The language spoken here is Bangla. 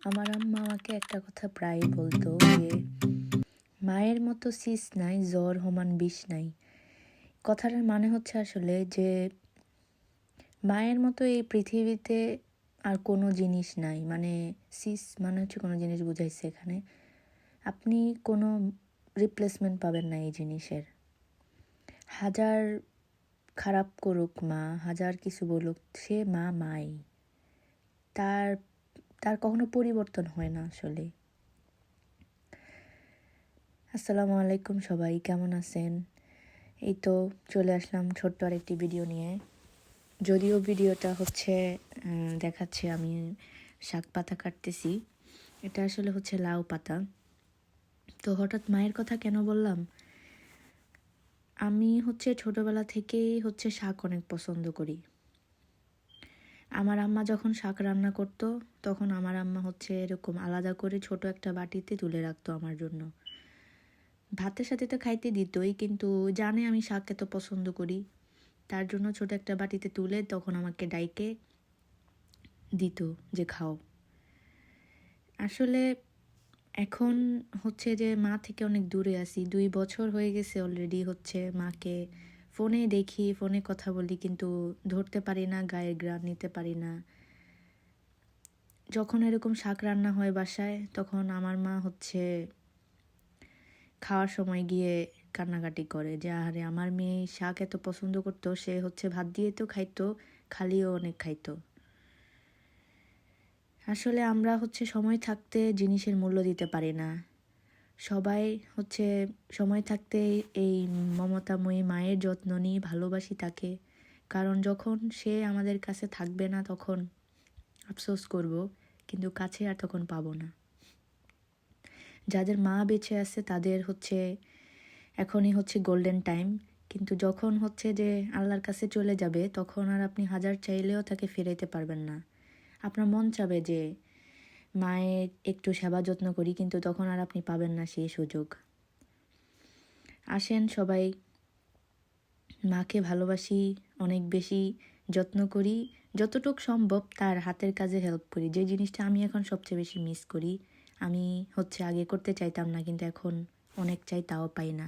আমার আম্মা আমাকে একটা কথা প্রায়ই বলতো যে মায়ের মতো সিস নাই, জ্বর সমান বিষ নাই। কথাটার মানে হচ্ছে আসলে যে মায়ের মতো এই পৃথিবীতে আর কোনো জিনিস নাই। মানে সিস মানে হচ্ছে কোনো জিনিস বুঝাইছে এখানে। আপনি কোনো রিপ্লেসমেন্ট পাবেন না এই জিনিসের। হাজার খারাপ করুক মা, হাজার কিছু বলুক, সে মা মাই। তার তার কখনো পরিবর্তন হয় না আসলে। আসসালামু আলাইকুম সবাই, কেমন আছেন? এই তো চলে আসলাম ছোট্ট আরেকটি ভিডিও নিয়ে। যদিও ভিডিওটা হচ্ছে দেখাচ্ছে আমি শাক পাতা কাটতেছি, এটা আসলে হচ্ছে লাউ পাতা। তো হঠাৎ মায়ের কথা কেন বললাম? আমি হচ্ছে ছোটবেলা থেকেই হচ্ছে শাক অনেক পছন্দ করি। আমার আম্মা যখন শাক রান্না করতো তখন আমার আম্মা হচ্ছে এরকম আলাদা করে ছোট একটা বাটিতে তুলে রাখতো আমার জন্য। ভাতের সাথে তো খাইতে দিতই, কিন্তু জানে আমি শাক এত পছন্দ করি, তার জন্য ছোট একটা বাটিতে তুলে তখন আমাকে ডাইকে দিত যে খাও। আসলে এখন হচ্ছে যে মা থেকে অনেক দূরে আছি, 2 বছর হয়ে গেছে অলরেডি। হচ্ছে মাকে ফোনে দেখি, ফোনে কথা বলি, কিন্তু ধরতে পারি না, গায়ের ঘ্রাণ নিতে পারি না। যখন এরকম শাক রান্না হয় বাসায়, তখন আমার মা হচ্ছে খাওয়ার সময় গিয়ে কান্নাকাটি করে যে আরে আমার মেয়ে শাক এত পছন্দ করতো, সে হচ্ছে ভাত দিয়ে তো খাইতো, খালিও অনেক খাইতো। আসলে আমরা হচ্ছে সময় থাকতে জিনিসের মূল্য দিতে পারি না। সবাই হচ্ছে সময় থাকতে এই মমতাময়ী মায়ের যত্ন নিই, ভালোবাসি তাকে। কারণ যখন সে আমাদের কাছে থাকবে না তখন আফসোস করব, কিন্তু কাছে আর তখন পাবো না। যাদের মা বেঁচে আছে তাদের হচ্ছে এখনই হচ্ছে গোল্ডেন টাইম, কিন্তু যখন হচ্ছে যে আল্লাহর কাছে চলে যাবে তখন আর আপনি হাজার চাইলেও তাকে ফেরাইতে পারবেন না। আপনার মন চাবে যে মায়ের একটু সেবা যত্ন করি, কিন্তু তখন আর আপনি পাবেন না সেই সুযোগ। আসেন সবাই মাকে ভালোবাসি, অনেক বেশি যত্ন করি, যতটুক সম্ভব তার হাতের কাজে হেল্প করি। যে জিনিসটা আমি এখন সবচেয়ে বেশি মিস করি, আমি হচ্ছে আগে করতে চাইতাম না, কিন্তু এখন অনেক চাই, তাও পাই না।